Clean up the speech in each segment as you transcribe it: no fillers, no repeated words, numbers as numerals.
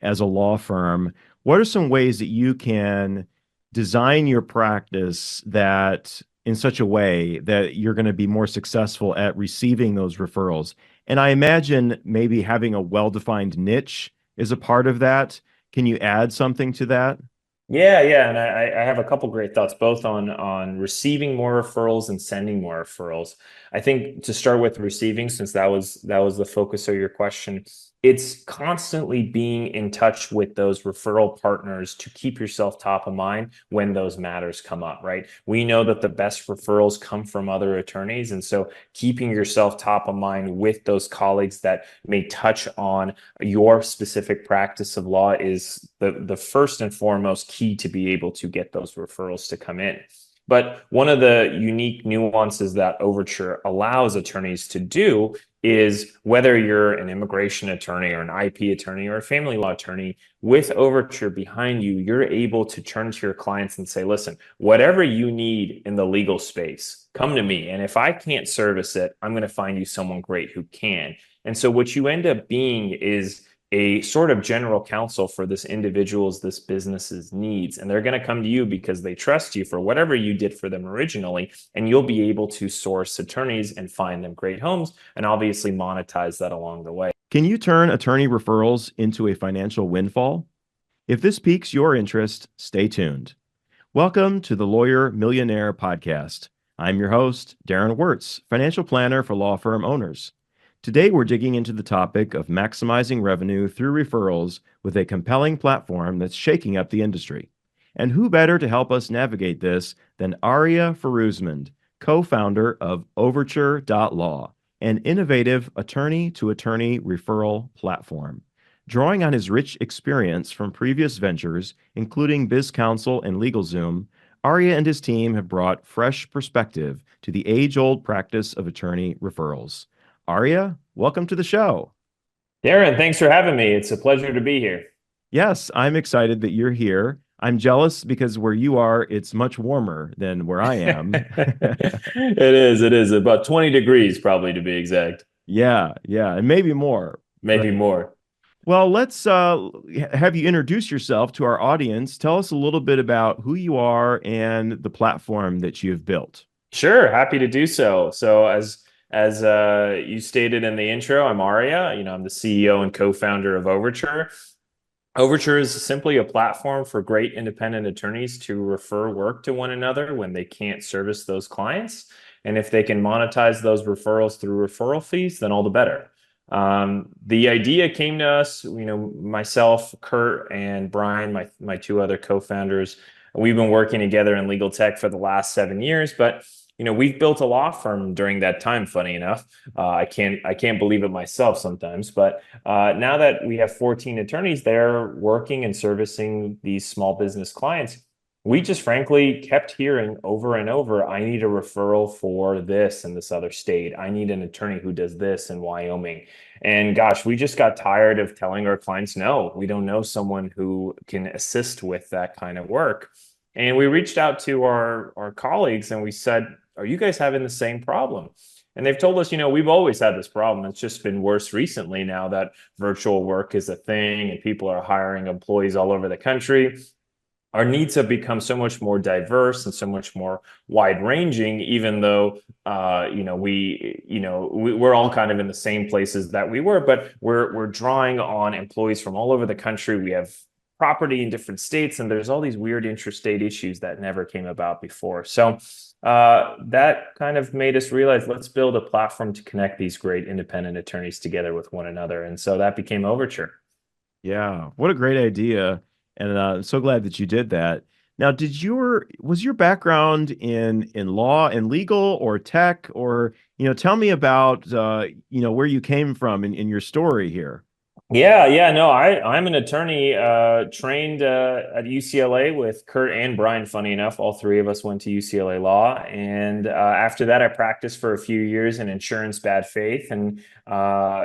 as a law firm, what are some ways that you can design your practice that in such a way that you're going to be more successful at receiving those referrals? And I imagine maybe having a well-defined niche is a part of that. Can you add something to that? Yeah, and I have a couple great thoughts, both on receiving more referrals and sending more referrals. I think to start with receiving, since that was the focus of your question, it's constantly being in touch with those referral partners to keep yourself top of mind when those matters come up, right? We know that the best referrals come from other attorneys, and so keeping yourself top of mind with those colleagues that may touch on your specific practice of law is the first and foremost key to be able to get those referrals to come in. But one of the unique nuances that Overture allows attorneys to do is whether you're an immigration attorney or an IP attorney or a family law attorney, with Overture behind you, you're able to turn to your clients and say, listen, whatever you need in the legal space, come to me. And if I can't service it, I'm going to find you someone great who can. And so what you end up being is a sort of general counsel for this individual's, this business's needs. And they're going to come to you because they trust you for whatever you did for them originally. And you'll be able to source attorneys and find them great homes and obviously monetize that along the way. Can you turn attorney referrals into a financial windfall? If this piques your interest, stay tuned. Welcome to the Lawyer Millionaire Podcast. I'm your host, Darren Wartz, financial planner for law firm owners. Today, we're digging into the topic of maximizing revenue through referrals with a compelling platform that's shaking up the industry. And who better to help us navigate this than Arya Fuseman, co-founder of Overture.law, an innovative attorney-to-attorney referral platform. Drawing on his rich experience from previous ventures, including BizCounsel and LegalZoom, Arya and his team have brought fresh perspective to the age-old practice of attorney referrals. Arya, welcome to the show. Darren, thanks for having me. It's a pleasure to be here. Yes, I'm excited that you're here. I'm jealous because where you are, it's much warmer than where I am. It is about 20 degrees, probably to be exact. Yeah, and maybe more. Maybe more. Well, let's have you introduce yourself to our audience. Tell us a little bit about who you are and the platform that you've built. Sure, happy to do so. So as you stated in the intro, I'm Arya. I'm the CEO and co-founder of Overture. Overture is simply a platform for great independent attorneys to refer work to one another when they can't service those clients. And if they can monetize those referrals through referral fees, then all the better. The idea came to us, myself, Kurt, and Brian, my two other co-founders. We've been working together in legal tech for the last 7 years, but we've built a law firm during that time. Funny enough, I can't believe it myself sometimes. But now that we have 14 attorneys there working and servicing these small business clients, we just frankly kept hearing over and over, I need a referral for this in this other state. I need an attorney who does this in Wyoming. And gosh, we just got tired of telling our clients, no, we don't know someone who can assist with that kind of work. And we reached out to our colleagues and we said, are you guys having the same problem? And they've told us, we've always had this problem. It's just been worse recently now that virtual work is a thing and people are hiring employees all over the country. Our needs have become so much more diverse and so much more wide-ranging, even though we're all kind of in the same places that we were, but we're drawing on employees from all over the country. We have property in different states, and there's all these weird interstate issues that never came about before. So that kind of made us realize, let's build a platform to connect these great independent attorneys together with one another. And so that became Overture. Yeah, what a great idea. And I'm so glad that you did that. Now, was your background in law and legal or tech, or, tell me about, where you came from in your story here. Yeah, no, I'm an attorney trained at UCLA with Kurt and Brian. Funny enough, all three of us went to UCLA Law, and after that, I practiced for a few years in insurance bad faith, and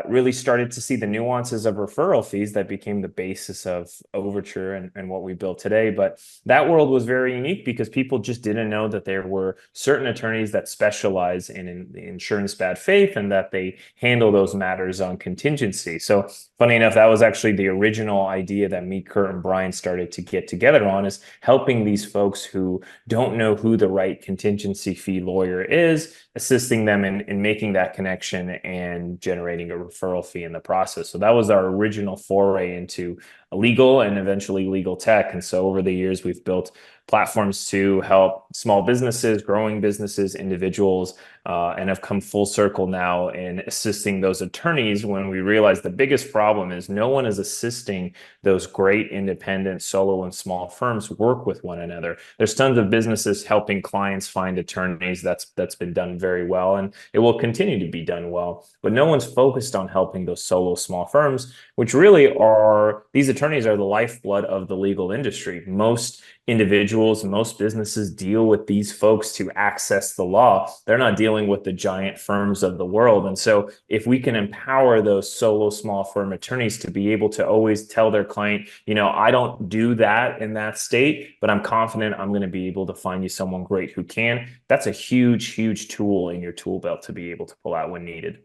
really started to see the nuances of referral fees that became the basis of Overture and what we built today. But that world was very unique because people just didn't know that there were certain attorneys that specialize in insurance bad faith and that they handle those matters on contingency. So funny funny enough, that was actually the original idea that me, Kurt, and Brian started to get together on, is helping these folks who don't know who the right contingency fee lawyer is, assisting them in making that connection and generating a referral fee in the process. So that was our original foray into legal and eventually legal tech. And so over the years, we've built platforms to help small businesses, growing businesses, individuals, and have come full circle now in assisting those attorneys when we realize the biggest problem is no one is assisting those great independent solo and small firms work with one another. There's tons of businesses helping clients find attorneys. That's been done very well, and it will continue to be done well. But no one's focused on helping those solo small firms, which really are, these attorneys are the lifeblood of the legal industry. Most individuals, most businesses deal with these folks to access the law. They're not dealing with the giant firms of the world. And so if we can empower those solo small firm attorneys to be able to always tell their client, I don't do that in that state, but I'm confident I'm going to be able to find you someone great who can. That's a huge, huge tool in your tool belt to be able to pull out when needed.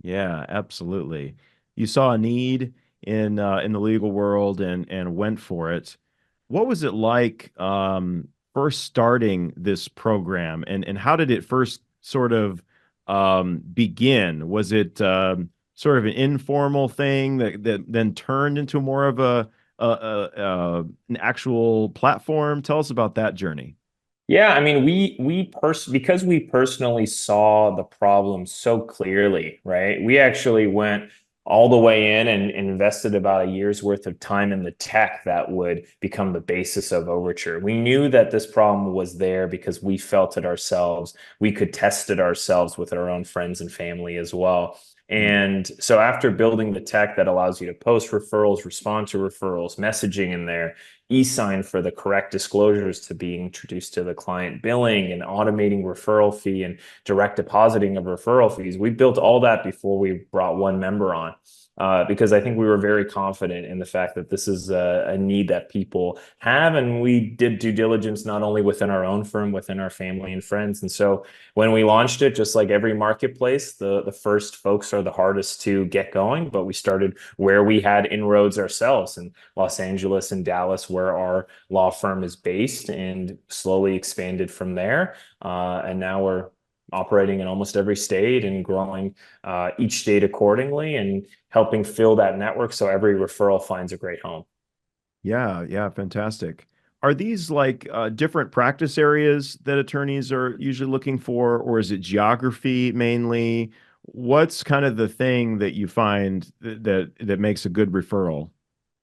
Yeah, absolutely. You saw a need in the legal world and went for it. What was it like first starting this program, and how did it first sort of begin? Was it sort of an informal thing that then turned into more of an actual platform? Tell us about that journey. Yeah, I mean, because we personally saw the problem so clearly, right? We actually went all the way in and invested about a year's worth of time in the tech that would become the basis of Overture. We knew that this problem was there because we felt it ourselves. We could test it ourselves with our own friends and family as well. And so after building the tech that allows you to post referrals, respond to referrals, messaging in there, e-sign for the correct disclosures to be introduced to the client, billing and automating referral fee and direct depositing of referral fees. We built all that before we brought one member on. Because I think we were very confident in the fact that this is a need that people have. And we did due diligence not only within our own firm, within our family and friends. And so when we launched it, just like every marketplace, the first folks are the hardest to get going. But we started where we had inroads ourselves in Los Angeles and Dallas, where our law firm is based, and slowly expanded from there. And now we're operating in almost every state and growing each state accordingly and helping fill that network so every referral finds a great home. Yeah, yeah, fantastic. Are these like different practice areas that attorneys are usually looking for, or is it geography mainly? What's kind of the thing that you find that makes a good referral?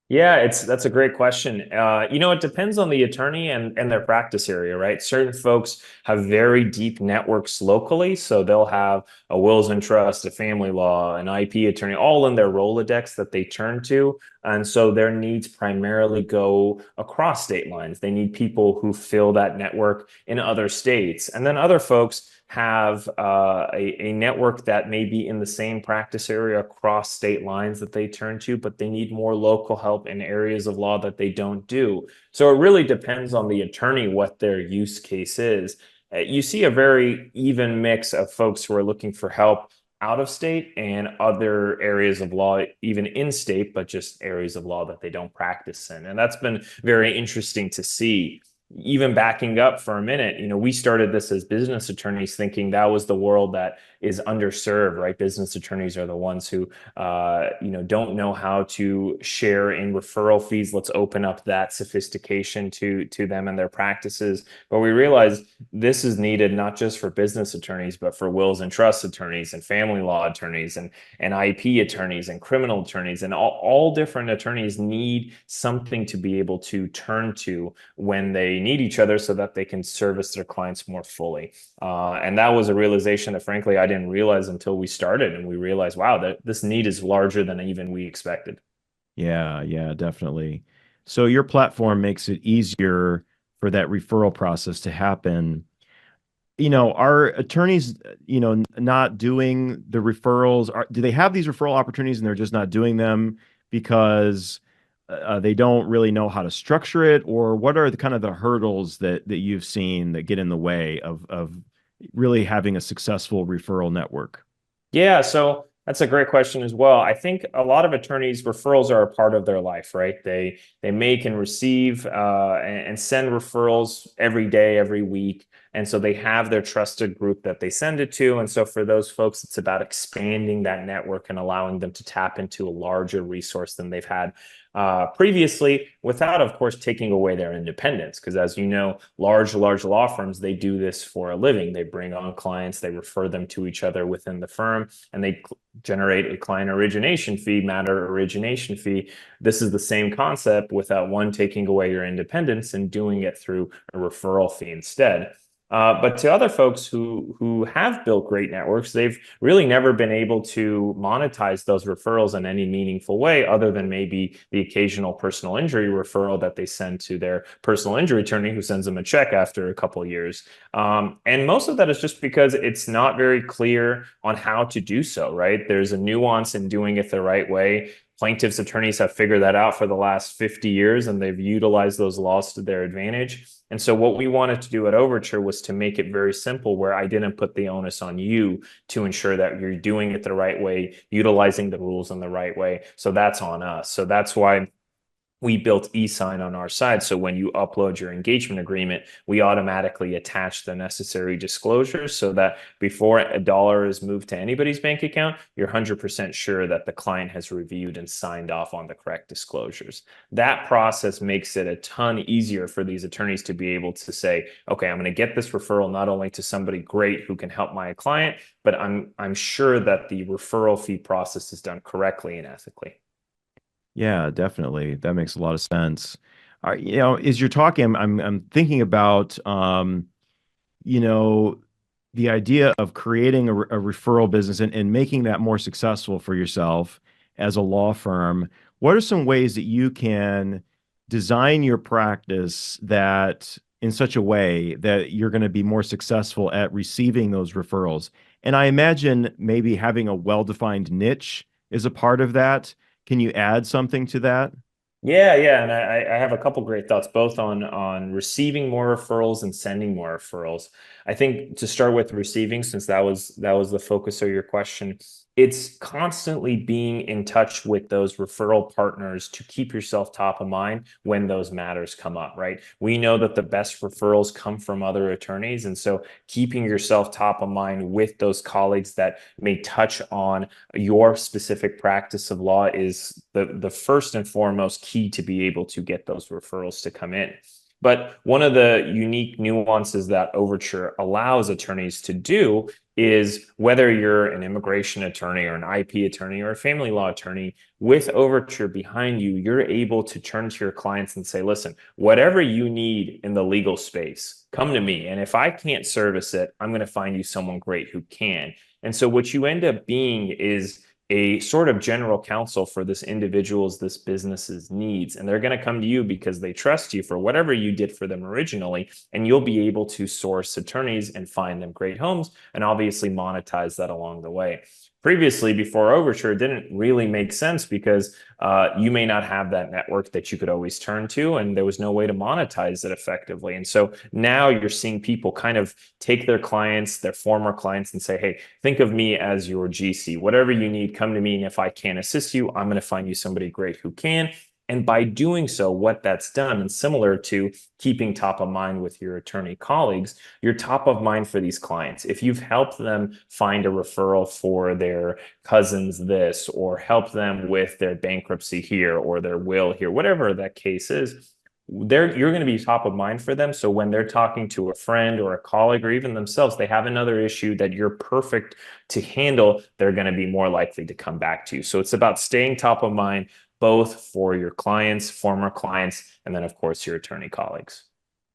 Yeah, that's a great question. It depends on the attorney and their practice area, right? Certain folks have very deep networks locally, so they'll have a wills and trust, a family law, an IP attorney, all in their Rolodex that they turn to. And so their needs primarily go across state lines. They need people who fill that network in other states. And then other folks have a network that may be in the same practice area across state lines that they turn to, but they need more local help in areas of law that they don't do. So it really depends on the attorney what their use case is. You see a very even mix of folks who are looking for help out of state and other areas of law, even in state, but just areas of law that they don't practice in. And that's been very interesting to see. Even backing up for a minute, we started this as business attorneys thinking that was the world that is underserved, right? Business attorneys are the ones who, don't know how to share in referral fees. Let's open up that sophistication to them and their practices. But we realized this is needed not just for business attorneys, but for wills and trust attorneys and family law attorneys and IP attorneys and criminal attorneys, and all different attorneys need something to be able to turn to when they need each other so that they can service their clients more fully. And that was a realization that, frankly, I didn't realize until we started. And we realized, wow, that this need is larger than even we expected. Yeah, yeah, definitely. So your platform makes it easier for that referral process to happen. Are attorneys, not doing the referrals? Do they have these referral opportunities and they're just not doing them because they don't really know how to structure it? Or what are the kind of the hurdles that you've seen that get in the way of really having a successful referral network? Yeah, so That's a great question as well. I think a lot of attorneys, referrals are a part of their life, right? They make and receive and send referrals every day, every week. And so they have their trusted group that they send it to. And so for those folks, it's about expanding that network and allowing them to tap into a larger resource than they've had previously, without, of course, taking away their independence. Because as you know, large law firms, they do this for a living. They bring on clients, they refer them to each other within the firm, and they generate a client origination fee, matter origination fee. This is the same concept without one taking away your independence and doing it through a referral fee instead. But to other folks who have built great networks, they've really never been able to monetize those referrals in any meaningful way, other than maybe the occasional personal injury referral that they send to their personal injury attorney, who sends them a check after a couple of years. And most of that is just because it's not very clear on how to do so, right? There's a nuance in doing it the right way. Plaintiffs' attorneys have figured that out for the last 50 years, and they've utilized those laws to their advantage. And so what we wanted to do at Overture was to make it very simple, where I didn't put the onus on you to ensure that you're doing it the right way, utilizing the rules in the right way. So that's on us. So that's why we built e-sign on our side. So when you upload your engagement agreement, we automatically attach the necessary disclosures so that before a dollar is moved to anybody's bank account, you're 100% sure that the client has reviewed and signed off on the correct disclosures. That process makes it a ton easier for these attorneys to be able to say, okay, I'm going to get this referral not only to somebody great who can help my client, but I'm sure that the referral fee process is done correctly and ethically. Yeah, definitely. That makes a lot of sense. As you're talking, I'm thinking about you know, the idea of creating a referral business and making that more successful for yourself as a law firm. What are some ways that you can design your practice that in such a way that you're going to be more successful at receiving those referrals? And I imagine maybe having a well-defined niche is a part of that. Can you add something to that? Yeah, and I have a couple great thoughts, both on receiving more referrals and sending more referrals. I think to start with receiving, since that was the focus of your question, it's constantly being in touch with those referral partners to keep yourself top of mind when those matters come up, right? We know that the best referrals come from other attorneys, and so keeping yourself top of mind with those colleagues that may touch on your specific practice of law is the first and foremost key to be able to get those referrals to come in. But one of the unique nuances that Overture allows attorneys to do is, whether you're an immigration attorney or an IP attorney or a family law attorney, with Overture behind you, you're able to turn to your clients and say, listen, whatever you need in the legal space, come to me. And if I can't service it, I'm going to find you someone great who can. And so what you end up being is a sort of general counsel for this individual's, this business's needs. And they're going to come to you because they trust you for whatever you did for them originally. And you'll be able to source attorneys and find them great homes and obviously monetize that along the way. Previously, before Overture, it didn't really make sense because you may not have that network that you could always turn to, and there was no way to monetize it effectively. And so now you're seeing people kind of take their clients, their former clients, and say, hey, think of me as your GC. Whatever you need, come to me. And if I can't assist you, I'm going to find you somebody great who can. And by doing so, what that's done, and similar to keeping top of mind with your attorney colleagues, you're top of mind for these clients. If you've helped them find a referral for their cousin's this, or help them with their bankruptcy here, or their will here, whatever that case is, you're going to be top of mind for them. So when they're talking to a friend or a colleague, or even themselves, they have another issue that you're perfect to handle, they're going to be more likely to come back to you. So it's about staying top of mind, both for your clients, former clients, and then of course your attorney colleagues.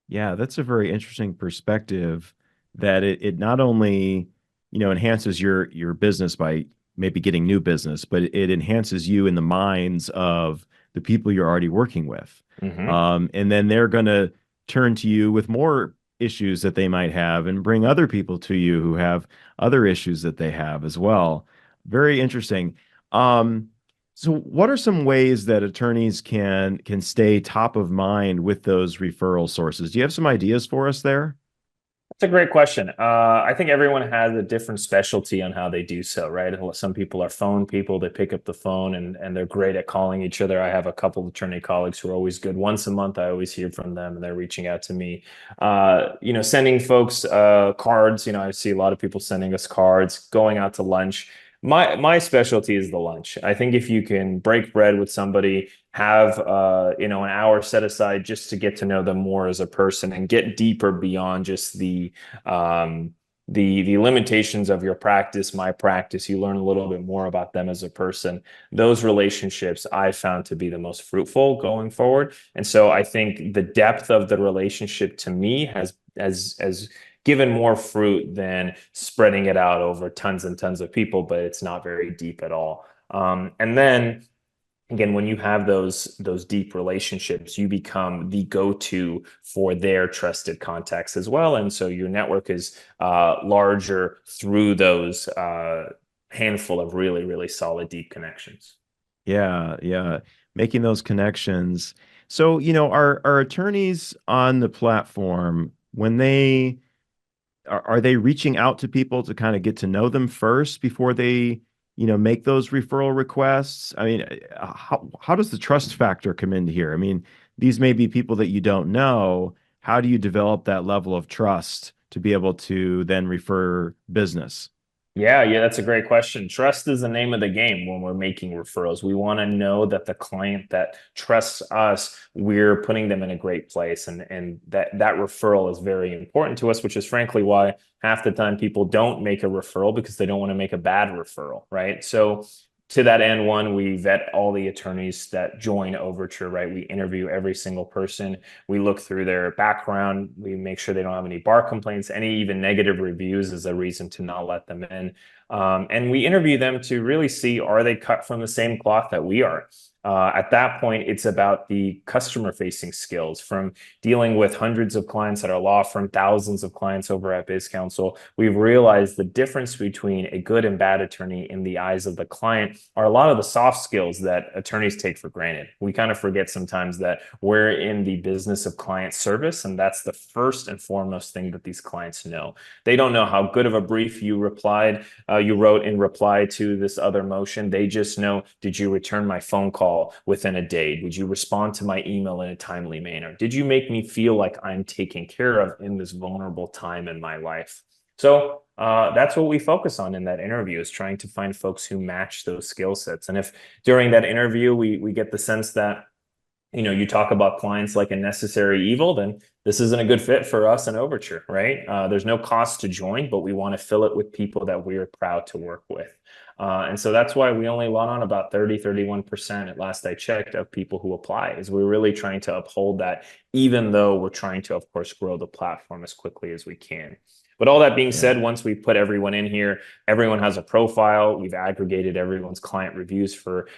Yeah, that's a very interesting perspective that it not only, enhances your business by maybe getting new business, but it enhances you in the minds of the people you're already working with. Mm-hmm. And then they're going to turn to you with more issues that they might have and bring other people to you who have other issues that they have as well. Very interesting. Um, so what are some ways that attorneys can stay top of mind with those referral sources? Do you have some ideas for us there? It's a great question. I think everyone has a different specialty on how they do so, right? Some people are phone people. They pick up the phone and they're great at calling each other. I have a couple of attorney colleagues who are always good. Once a month, I always hear from them and they're reaching out to me. Sending folks cards. I see a lot of people sending us cards, going out to lunch. My specialty is the lunch. I think if you can break bread with somebody, have an hour set aside just to get to know them more as a person and get deeper beyond just um, the limitations of your practice, my practice. You learn a little bit more about them as a person. Those relationships I found to be the most fruitful going forward. And so I think the depth of the relationship to me has given more fruit than spreading it out over tons and tons of people, but it's not very deep at all. And then again, when you have those deep relationships, you become the go-to for their trusted contacts as well, and so your network is larger through those handful of really, really solid, deep connections. Yeah, yeah. Making those connections. So, are attorneys on the platform when are they reaching out to people to kind of get to know them first before they, make those referral requests? I mean, how does the trust factor come into here? I mean, these may be people that you don't know. How do you develop that level of trust to be able to then refer business? Yeah, that's a great question. Trust is the name of the game when we're making referrals. We want to know that the client that trusts us, we're putting them in a great place, and that referral is very important to us, which is frankly why half the time people don't make a referral because they don't want to make a bad referral, right? So to that end, one, we vet all the attorneys that join Overture, right? We interview every single person. We look through their background. We make sure they don't have any bar complaints, any even negative reviews is a reason to not let them in. And we interview them to really see, are they cut from the same cloth that we are? At that point, it's about the customer facing skills from dealing with hundreds of clients at our law firm, thousands of clients over at Biz Counsel. We've realized the difference between a good and bad attorney in the eyes of the client are a lot of the soft skills that attorneys take for granted. We kind of forget sometimes that we're in the business of client service, and that's the first and foremost thing that these clients know. They don't know how good of a brief you wrote in reply to this other motion. They just know, did you return my phone call within a day? Did you respond to my email in a timely manner? Did you make me feel like I'm taken care of in this vulnerable time in my life? So that's what we focus on in that interview, is trying to find folks who match those skill sets. And if during that interview we get the sense that you talk about clients like a necessary evil, then this isn't a good fit for us in Overture, right? There's no cost to join, but we want to fill it with people that we are proud to work with. And so that's why we only let on about 31% at last I checked of people who apply, is we're really trying to uphold that, even though we're trying to, of course, grow the platform as quickly as we can. But all that being Yeah. said, once we put everyone in here, everyone has a profile. We've aggregated everyone's client reviews for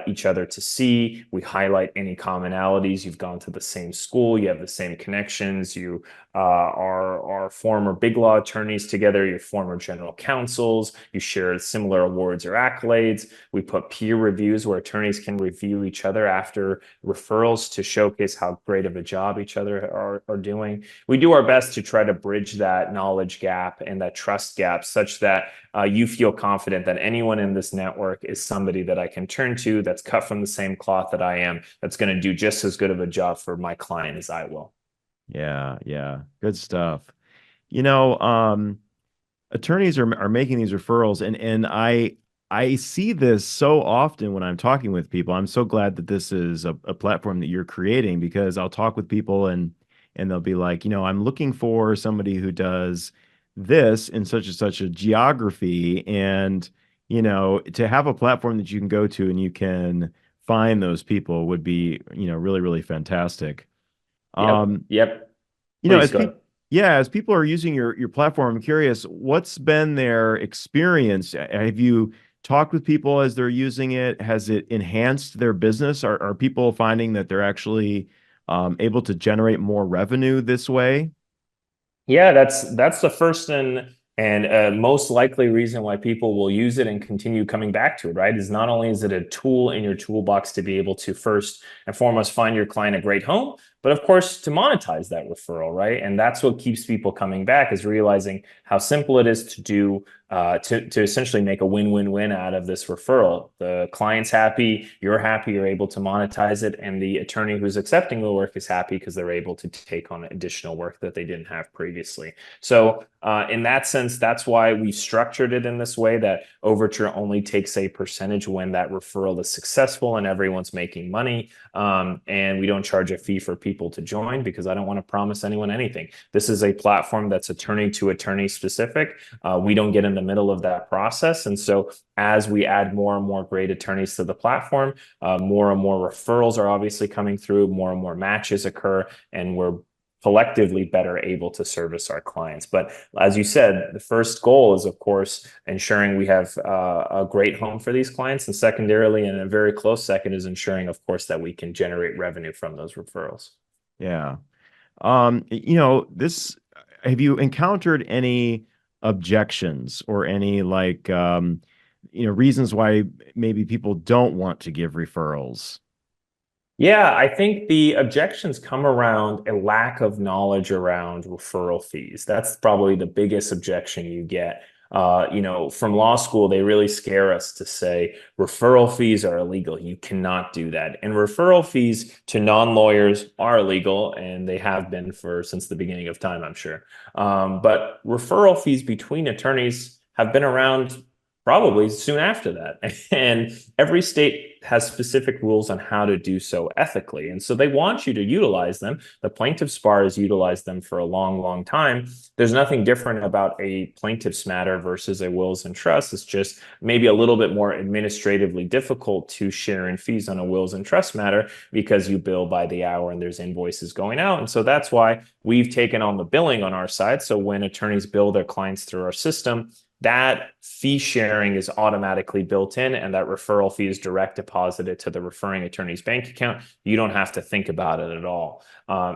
each other to see. We highlight any commonalities. You've gone to the same school. You have the same connections. You are former big law attorneys together. You're former general counsels. You share similar awards or accolades. We put peer reviews where attorneys can review each other after referrals to showcase how great of a job each other are doing. We do our best to try to bridge that knowledge gap and that trust gap such that you feel confident that anyone in this network is somebody that I can turn to, that's cut from the same cloth that I am, that's going to do just as good of a job for my client as I will. Yeah, yeah. Good stuff. You know, attorneys are making these referrals, and I see this so often when I'm talking with people. I'm so glad that this is a platform that you're creating, because I'll talk with people and they'll be like, I'm looking for somebody who does this in such and such a geography, and to have a platform that you can go to and you can find those people would be, really, really fantastic. Yep. Um, Yep. as Please go ahead. people, yeah, as people are using your platform, I'm curious, what's been their experience? Have you talked with people as they're using it? Has it enhanced their business? Are people finding that they're actually able to generate more revenue this way? Yeah, that's the first and And most likely reason why people will use it and continue coming back to it, right, is not only is it a tool in your toolbox to be able to first and foremost find your client a great home, but of course to monetize that referral, right? And that's what keeps people coming back, is realizing how simple it is to do, to essentially make a win-win-win out of this referral. The client's happy, you're able to monetize it, and the attorney who's accepting the work is happy because they're able to take on additional work that they didn't have previously. So in that sense, that's why we structured it in this way, that Overture only takes a percentage when that referral is successful and everyone's making money. And we don't charge a fee for people to join, because I don't want to promise anyone anything. This is a platform that's attorney to attorney specific. We don't get in the middle of that process. And so as we add more and more great attorneys to the platform, more and more referrals are obviously coming through, more and more matches occur, and we're collectively better able to service our clients. But as you said, the first goal is, of course, ensuring we have a great home for these clients. And secondarily, and a very close second, is ensuring, of course, that we can generate revenue from those referrals. Yeah. This, have you encountered any objections or any reasons why maybe people don't want to give referrals? Yeah, I think the objections come around a lack of knowledge around referral fees. That's probably the biggest objection you get. From law school, they really scare us to say referral fees are illegal. You cannot do that. And referral fees to non-lawyers are illegal, and they have been since the beginning of time, I'm sure. But referral fees between attorneys have been around probably soon after that. And every state has specific rules on how to do so ethically. And so they want you to utilize them. The plaintiff's bar has utilized them for a long, long time. There's nothing different about a plaintiff's matter versus a wills and trusts. It's just maybe a little bit more administratively difficult to share in fees on a wills and trust matter, because you bill by the hour and there's invoices going out. And so that's why we've taken on the billing on our side. So when attorneys bill their clients through our system, that fee sharing is automatically built in, and that referral fee is direct deposited to the referring attorney's bank account. You don't have to think about it at all.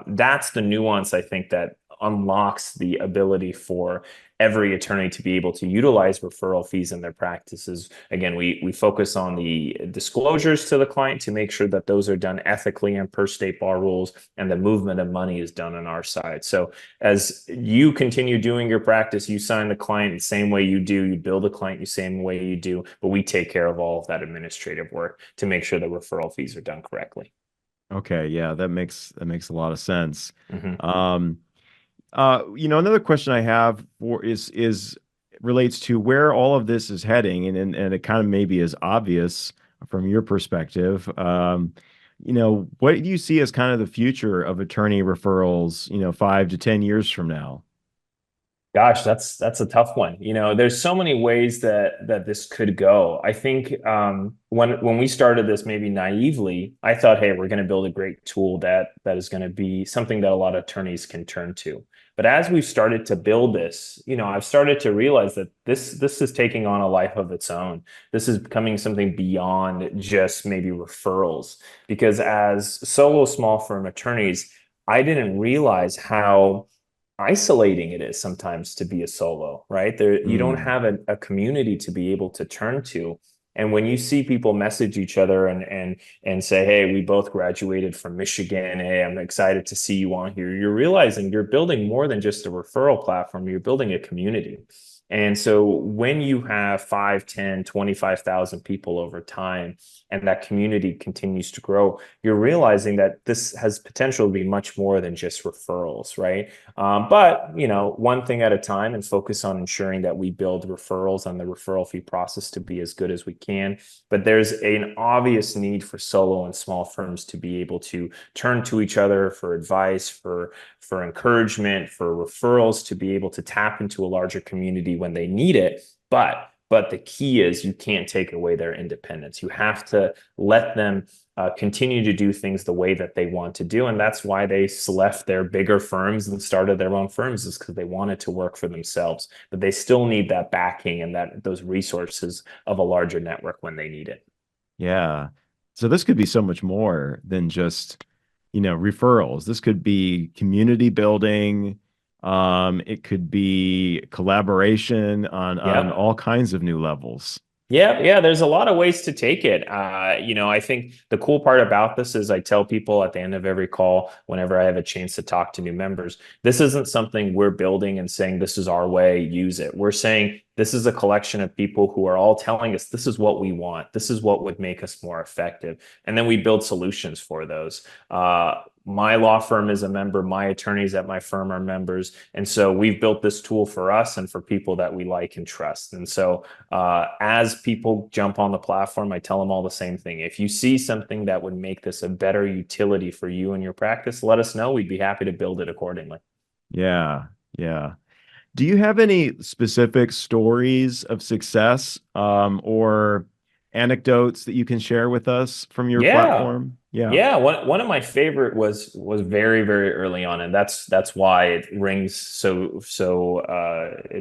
That's the nuance, I think, that unlocks the ability for every attorney to be able to utilize referral fees in their practices. Again, we focus on the disclosures to the client to make sure that those are done ethically and per state bar rules, and the movement of money is done on our side. So as you continue doing your practice, you sign the client the same way you do, you bill the client the same way you do, but we take care of all of that administrative work to make sure the referral fees are done correctly. Okay, yeah, that makes a lot of sense. Mhm. Um, another question I have is relates to where all of this is heading, and it kind of maybe is obvious from your perspective. What do you see as kind of the future of attorney referrals, 5 to 10 years from now? Gosh, that's a tough one. There's so many ways that this could go. I think when we started this, maybe naively, I thought, hey, we're going to build a great tool that is going to be something that a lot of attorneys can turn to. But as we've started to build this, I've started to realize that this is taking on a life of its own. This is becoming something beyond just maybe referrals. Because as solo small firm attorneys, I didn't realize how isolating it is sometimes to be a solo, right? You don't Mm, have a community to be able to turn to. And when you see people message each other and say, hey, we both graduated from Michigan. Hey, I'm excited to see you on here. You're realizing you're building more than just a referral platform. You're building a community. And so when you have 5, 10, 25,000 people over time, and that community continues to grow, you're realizing that this has potential to be much more than just referrals, right? But one thing at a time, and focus on ensuring that we build referrals and the referral fee process to be as good as we can. But there's an obvious need for solo and small firms to be able to turn to each other for advice, for encouragement, for referrals, to be able to tap into a larger community when they need it. But the key is, you can't take away their independence. You have to let them continue to do things the way that they want to do. And that's why they left their bigger firms and started their own firms, is because they wanted to work for themselves. But they still need that backing and those resources of a larger network when they need it. yeah. So this could be so much more than just, referrals. This could be community building, It could be collaboration on Yep. all kinds of new levels. Yeah, yeah, there's a lot of ways to take it. I think the cool part about this is I tell people at the end of every call, whenever I have a chance to talk to new members, this isn't something we're building and saying this is our way, use it. We're saying this is a collection of people who are all telling us this is what we want. This is what would make us more effective. And then we build solutions for those. My law firm is a member. My attorneys at my firm are members. And so we've built this tool for us and for people that we like and trust. And so as people jump on the platform, I tell them all the same thing. If you see something that would make this a better utility for you and your practice, let us know. We'd be happy to build it accordingly. Yeah, yeah. Do you have any specific stories of success, or anecdotes that you can share with us from your Yeah. platform? Yeah. Yeah, one of my favorite was very, very early on, and that's why it rings it's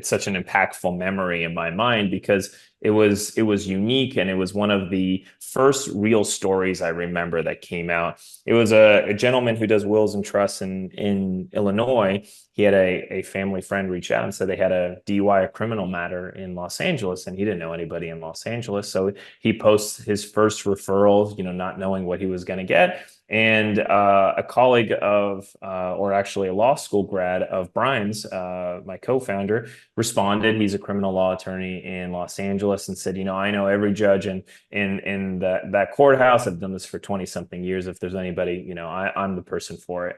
such an impactful memory in my mind because it was unique and it was one of the first real stories I remember that came out. It was a gentleman who does wills and trusts in Illinois. He had a family friend reach out and said they had a DUI, a criminal matter in Los Angeles, and he didn't know anybody in Los Angeles. So he posts his first referral, not knowing what he was going to get. And a colleague or actually a law school grad of Brian's, my co-founder, responded. He's a criminal law attorney in Los Angeles and said, I know every judge in that courthouse. I've done this for 20 something years. If there's anybody, I'm the person for it.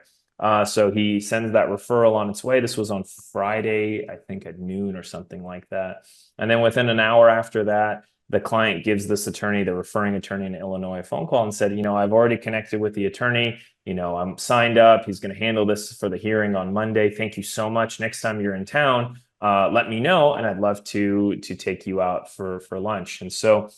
So he sends that referral on its way. This was on Friday, I think at noon or something like that. And then within an hour after that, the client gives this attorney, the referring attorney in Illinois, a phone call and said, I've already connected with the attorney. I'm signed up. He's going to handle this for the hearing on Monday. Thank you so much. Next time you're in town, let me know, and I'd love to take you out for lunch. And so,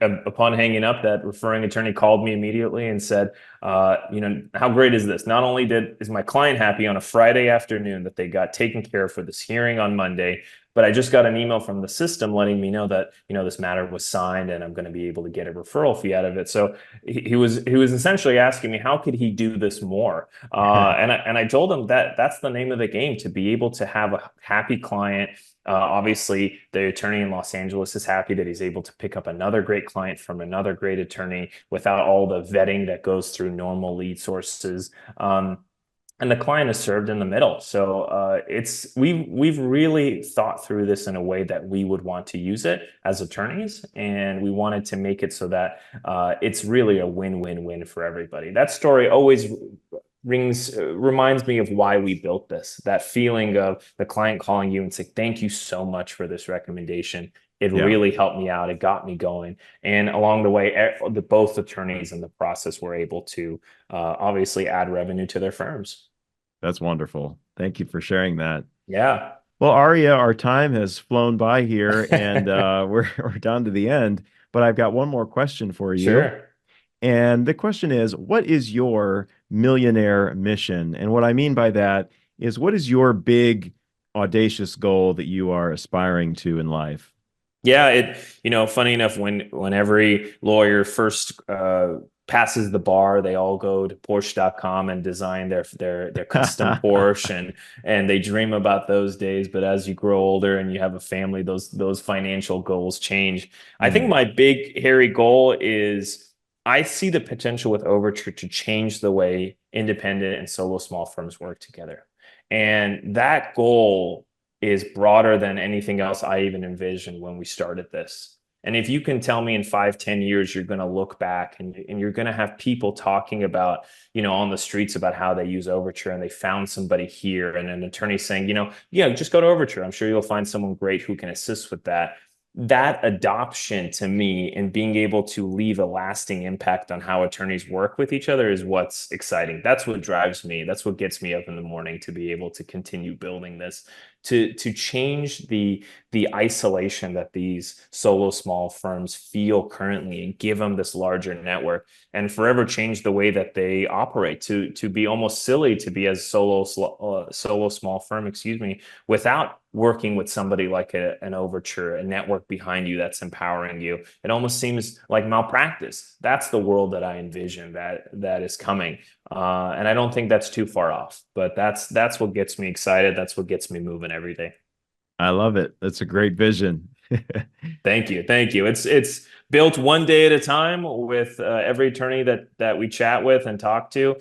upon hanging up, that referring attorney called me immediately and said, how great is this? Not only is my client happy on a Friday afternoon that they got taken care of for this hearing on Monday, but I just got an email from the system letting me know that this matter was signed and I'm going to be able to get a referral fee out of it. So he was essentially asking me how could he do this more, and I told him that that's the name of the game, to be able to have a happy client. Obviously, the attorney in Los Angeles is happy that he's able to pick up another great client from another great attorney without all the vetting that goes through normal lead sources. And the client is served in the middle. So we've really thought through this in a way that we would want to use it as attorneys, and we wanted to make it so that it's really a win-win-win for everybody. That story always reminds me of why we built this. That feeling of the client calling you and saying, "Thank you so much for this recommendation. It Yeah, really helped me out. It got me going." And along the way, both attorneys in the process were able to obviously add revenue to their firms. that's wonderful. Thank you for sharing that. Yeah. Well, Arya, our time has flown by here, and we're down to the end. But I've got one more question for you. Sure. And the question is, what is your millionaire mission? And what I mean by that is, what is your big, audacious goal that you are aspiring to in life? Yeah, funny enough, when every lawyer first passes the bar, they all go to Porsche.com and design their custom Porsche, and they dream about those days. But as you grow older and you have a family, those financial goals change. I think Mm, my big hairy goal is I see the potential with Overture to change the way independent and solo small firms work together. And that goal is broader than anything else I even envisioned when we started this. And if you can tell me in 5, 10 years, you're going to look back and you're going to have people talking about, on the streets about how they use Overture and they found somebody here, and an attorney saying, yeah, just go to Overture. I'm sure you'll find someone great who can assist with that. That adoption to me and being able to leave a lasting impact on how attorneys work with each other is what's exciting. That's what drives me. That's what gets me up in the morning to be able to continue building this, to change the isolation that these solo small firms feel currently and give them this larger network, and forever change the way that they operate, to be almost silly to be as solo small firm, excuse me, without working with somebody like an Overture, a network behind you that's empowering you. It almost seems like malpractice. That's the world that I envision that is coming. And I don't think that's too far off, but that's what gets me excited. That's what gets me moving every day. I love it. That's a great vision. Thank you. Thank you. It's built one day at a time with every attorney that we chat with and talk to.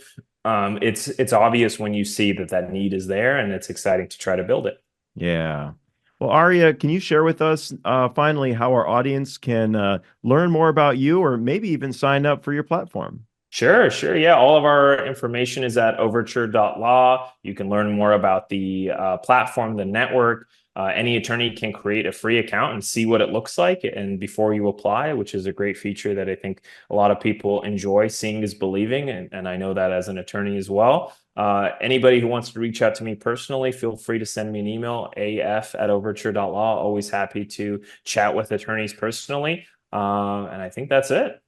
It's obvious when you see that need is there, and it's exciting to try to build it. Yeah. Well, Arya, can you share with us finally how our audience can learn more about you or maybe even sign up for your platform? Sure, sure. Yeah, all of our information is at Overture.law. You can learn more about the platform, the network. Any attorney can create a free account and see what it looks like and before you apply, which is a great feature that I think a lot of people enjoy. Seeing is believing, and I know that as an attorney as well. Anybody who wants to reach out to me personally, feel free to send me an email, af@overture.law. Always happy to chat with attorneys personally. And I think that's it.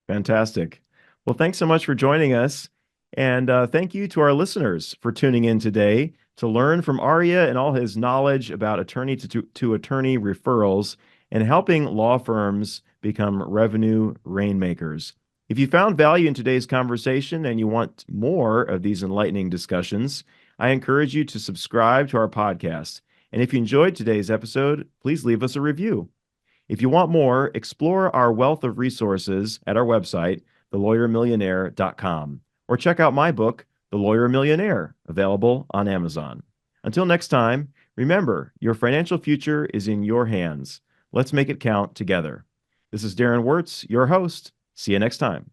Fantastic. Well, thanks so much for joining us. And thank you to our listeners for tuning in today to learn from Arya and all his knowledge about attorney to attorney referrals and helping law firms become revenue rainmakers. If you found value in today's conversation and you want more of these enlightening discussions, I encourage you to subscribe to our podcast. And if you enjoyed today's episode, please leave us a review. If you want more, explore our wealth of resources at our website, thelawyermillionaire.com, or check out my book, The Lawyer Millionaire, available on Amazon. Until next time, remember, your financial future is in your hands. Let's make it count together. This is Darren Wartz, your host. See you next time.